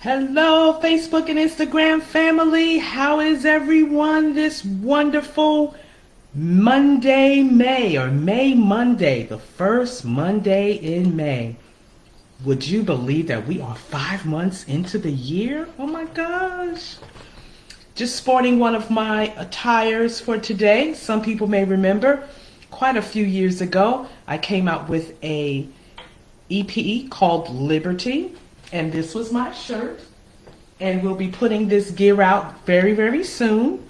Hello, Facebook and Instagram family. How is everyone this wonderful Monday, May Monday, the first Monday in May? Would you believe that we are 5 months into the year? Oh my gosh. Just sporting one of my attires for today. Some people may remember quite a few years ago, I came out with a EP called Liberty. And this was my shirt. And we'll be putting this gear out very, very soon.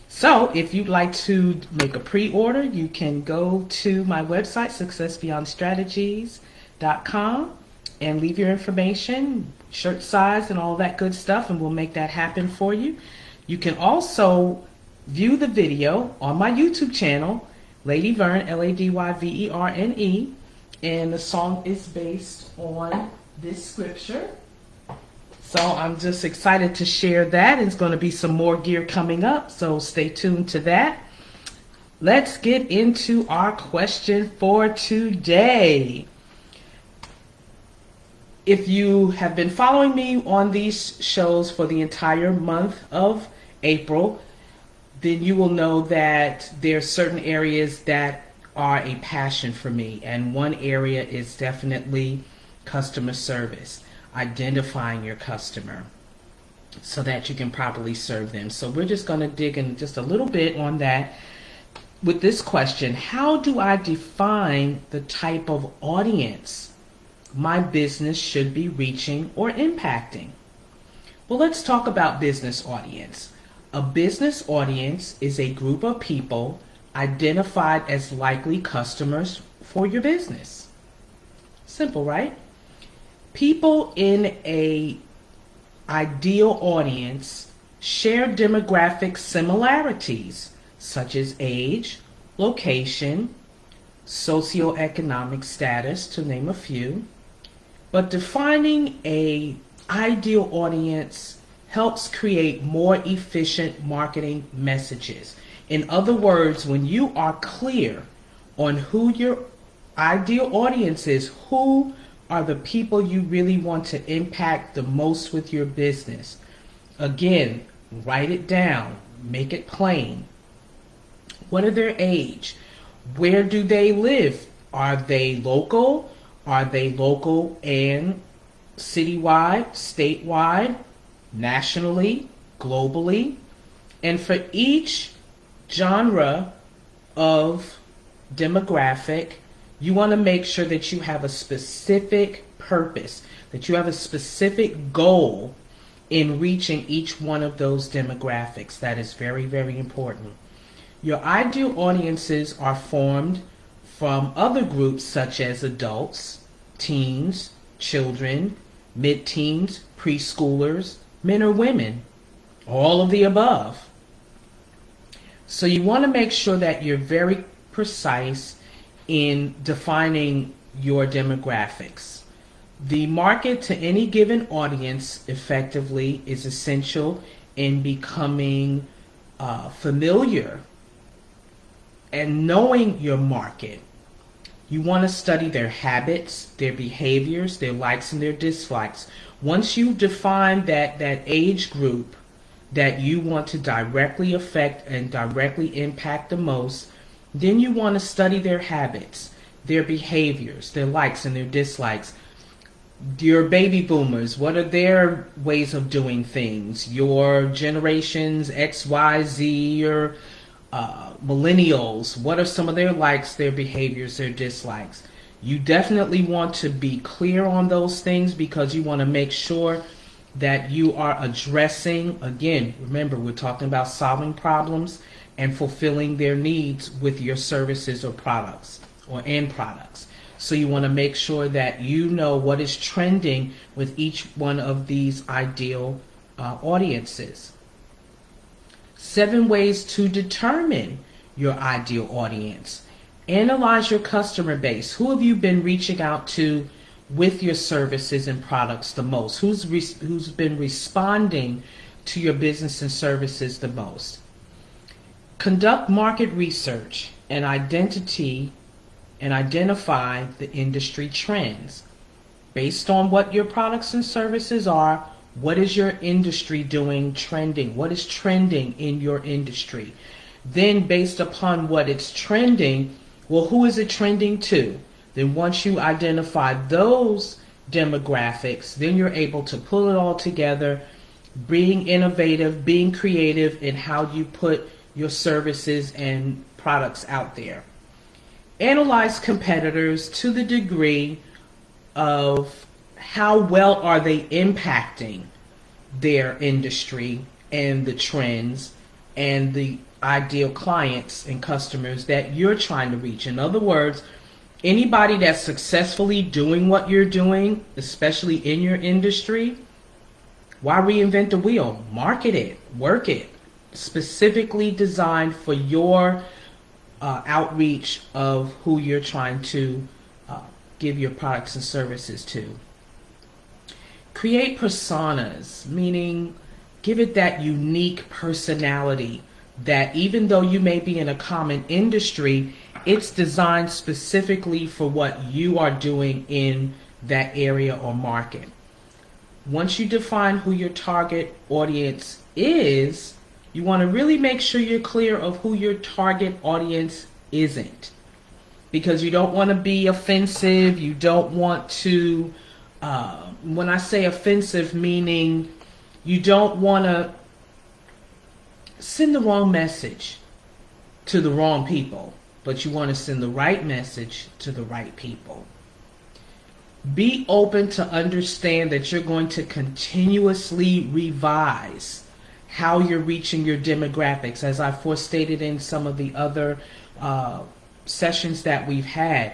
So if you'd like to make a pre-order, you can go to my website, successbeyondstrategies.com, and leave your information, shirt size, and all that good stuff, and we'll make that happen for you. You can also view the video on my YouTube channel, Lady Vern, Ladyverne, and the song is based on this scripture. So I'm just excited to share that. It's going to be some more gear coming up, so stay tuned to that. Let's get into our question for today. If you have been following me on these shows for the entire month of April, then you will know that there are certain areas that are a passion for me, and one area is definitely customer service, identifying your customer so that you can properly serve them. So we're just going to dig in just a little bit on that with this question: how do I define the type of audience my business should be reaching or impacting? Well, let's talk about business audience. A business audience is a group of people identified as likely customers for your business. Simple, right? People in a ideal audience share demographic similarities such as age, location, socioeconomic status, to name a few. But defining a ideal audience helps create more efficient marketing messages. In other words, when you are clear on who your ideal audience is, who are the people you really want to impact the most with your business. Again, write it down, make it plain. What are their age? Where do they live? Are they local? Are they local and citywide, statewide, nationally, globally? And for each genre of demographic, you want to make sure that you have a specific purpose, that you have a specific goal in reaching each one of those demographics. That is very, very important. Your ideal audiences are formed from other groups such as adults, teens, children, mid-teens, preschoolers, men or women, all of the above. So you want to make sure that you're very precise in defining your demographics. The market to any given audience effectively is essential in becoming familiar and knowing your market. You want to study their habits, their behaviors, their likes and their dislikes. Once you define that age group that you want to directly affect and directly impact the most, then you want to study their habits, their behaviors, their likes and their dislikes. Your baby boomers, what are their ways of doing things? Your generations X, Y, Z, your millennials, what are some of their likes, their behaviors, their dislikes? You definitely want to be clear on those things because you want to make sure that you are addressing, again, remember, we're talking about solving problems and fulfilling their needs with your services or products or end products. So you want to make sure that you know what is trending with each one of these ideal audiences. 7 ways to determine your ideal audience. Analyze your customer base. Who have you been reaching out to with your services and products the most? Who's been responding to your business and services the most? Conduct market research and identify the industry trends. Based on what your products and services are, What is your industry doing trending? What is trending in your industry? Then based upon what it's trending, well, who is it trending to? Then once you identify those demographics, then you're able to pull it all together, being innovative, being creative in how you put your services and products out there. Analyze competitors to the degree of how well are they impacting their industry and the trends and the ideal clients and customers that you're trying to reach. In other words, anybody that's successfully doing what you're doing, especially in your industry, why reinvent the wheel? Market it, work it, specifically designed for your outreach of who you're trying to give your products and services to. Create personas, meaning give it that unique personality that even though you may be in a common industry, it's designed specifically for what you are doing in that area or market. Once you define who your target audience is, you want to really make sure you're clear of who your target audience isn't. Because you don't want to be offensive. You don't want to, when I say offensive, meaning you don't want to send the wrong message to the wrong people, but you want to send the right message to the right people. Be open to understand that you're going to continuously revise how you're reaching your demographics. As I forestated in some of the other sessions that we've had,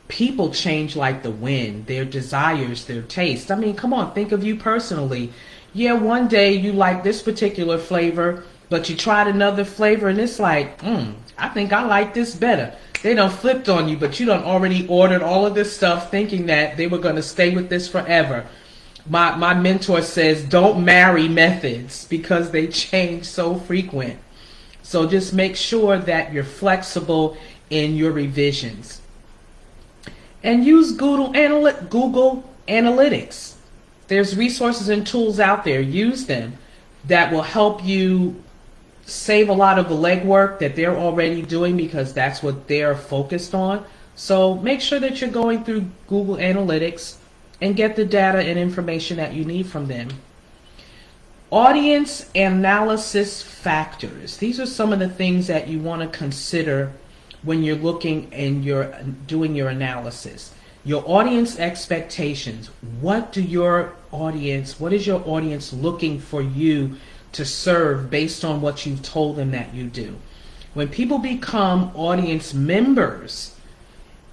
people change like the wind, their desires, their taste. I mean, come on, think of you personally. Yeah, one day you like this particular flavor, but you tried another flavor and it's like, I think I like this better. They done flipped on you, but you done already ordered all of this stuff thinking that they were going to stay with this forever. My mentor says, don't marry methods because they change so frequent. So just make sure that you're flexible in your revisions. And use Google Analytics. There's resources and tools out there. Use them that will help you save a lot of the legwork that they're already doing because that's what they're focused on. So make sure that you're going through Google Analytics and get the data and information that you need from them. Audience analysis factors. These are some of the things that you want to consider when you're looking and you're doing your analysis. Your audience expectations. What is your audience looking for you to serve based on what you've told them that you do? When people become audience members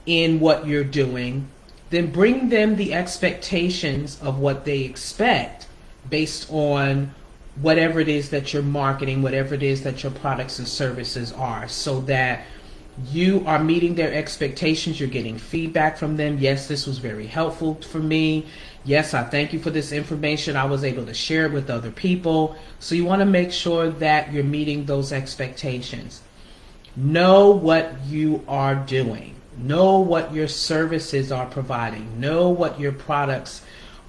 in what you're doing, then bring them the expectations of what they expect based on whatever it is that you're marketing, whatever it is that your products and services are, so that you are meeting their expectations. You're getting feedback from them. Yes, this was very helpful for me. Yes, I thank you for this information. I was able to share it with other people. So you want to make sure that you're meeting those expectations. Know what you are doing. Know what your services are providing. Know what your products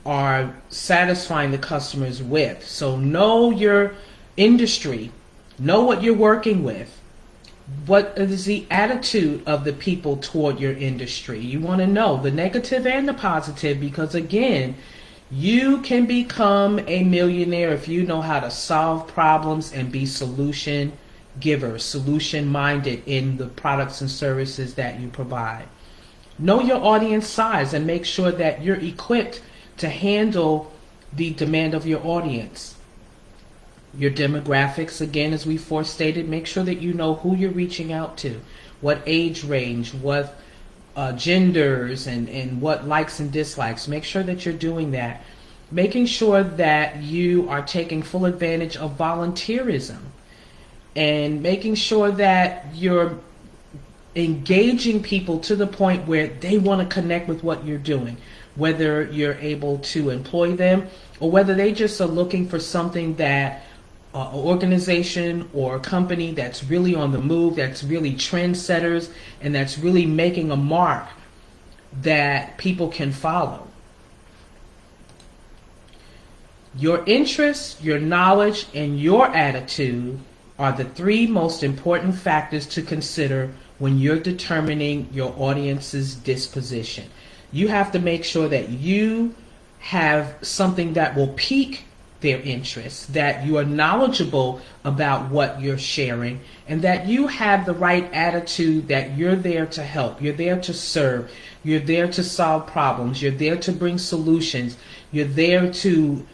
are satisfying the customers with. So know your industry. Know what you're working with. What is the attitude of the people toward your industry? You want to know the negative and the positive, because again, you can become a millionaire if you know how to solve problems and be solution giver, solution minded in the products and services that you provide. Know your audience size and make sure that you're equipped to handle the demand of your audience. Your demographics, again, as we forestated, make sure that you know who you're reaching out to, what age range, what genders, and what likes and dislikes. Make sure that you're doing that. Making sure that you are taking full advantage of volunteerism and making sure that you're engaging people to the point where they want to connect with what you're doing, whether you're able to employ them or whether they just are looking for something that an organization or a company that's really on the move, that's really trendsetters, and that's really making a mark that people can follow. Your interests, your knowledge, and your attitude are the three most important factors to consider when you're determining your audience's disposition. You have to make sure that you have something that will pique their interest, that you are knowledgeable about what you're sharing, and that you have the right attitude, that you're there to help, you're there to serve, you're there to solve problems, you're there to bring solutions, you're there to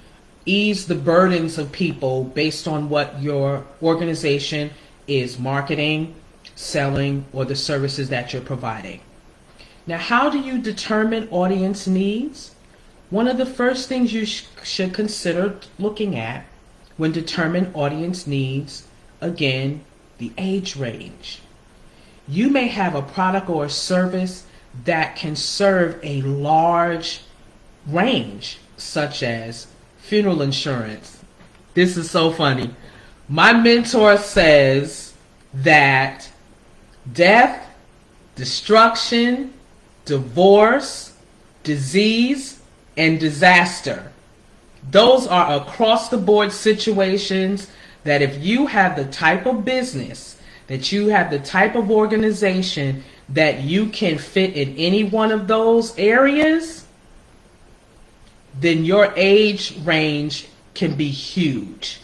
ease the burdens of people based on what your organization is marketing, selling, or the services that you're providing. Now, how do you determine audience needs? One of the first things you should consider looking at when determining audience needs, again, the age range. You may have a product or a service that can serve a large range, such as funeral insurance. This is so funny. My mentor says that death, destruction, divorce, disease, and disaster, those are across the board situations that if you have the type of business, that you have the type of organization that you can fit in any one of those areas, then your age range can be huge.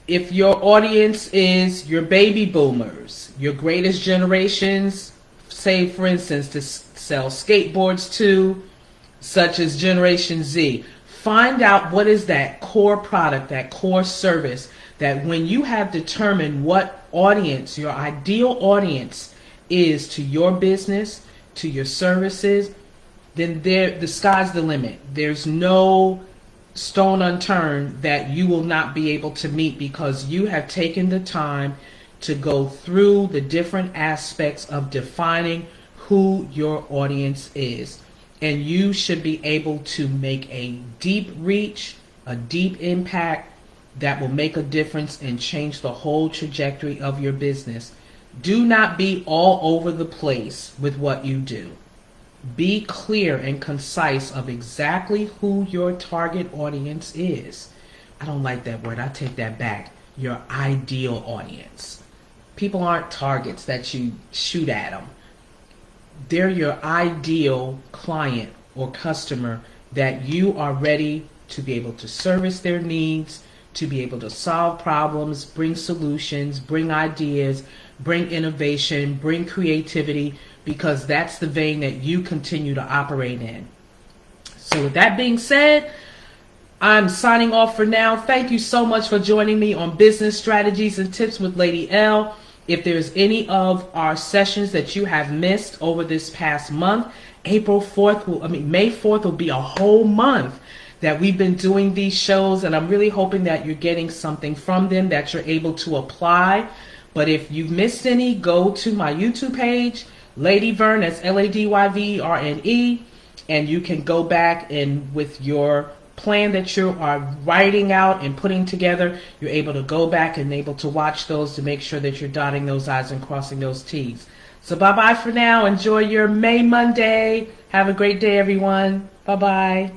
If your audience is your baby boomers, your greatest generations, say for instance to sell skateboards to, such as Generation Z, find out what is that core product, that core service, that when you have determined what audience, your ideal audience is to your business, to your services, then the sky's the limit. There's no stone unturned that you will not be able to meet, because you have taken the time to go through the different aspects of defining who your audience is. And you should be able to make a deep reach, a deep impact that will make a difference and change the whole trajectory of your business. Do not be all over the place with what you do. Be clear and concise of exactly who your target audience is. I don't like that word. I take that back. Your ideal audience. People aren't targets that you shoot at them. They're your ideal client or customer that you are ready to be able to service their needs, to be able to solve problems, bring solutions, bring ideas, bring innovation, bring creativity, because that's the vein that you continue to operate in. So with that being said, I'm signing off for now. Thank you so much for joining me on Business Strategies and Tips with Lady L. If there's any of our sessions that you have missed over this past month, May 4th will be a whole month that we've been doing these shows, and I'm really hoping that you're getting something from them that you're able to apply. But if you've missed any, go to my YouTube page, Lady Vern, that's LadyVerne, and you can go back and with your plan that you are writing out and putting together, you're able to go back and able to watch those to make sure that you're dotting those I's and crossing those T's. So bye-bye for now. Enjoy your May Monday. Have a great day, everyone. Bye-bye.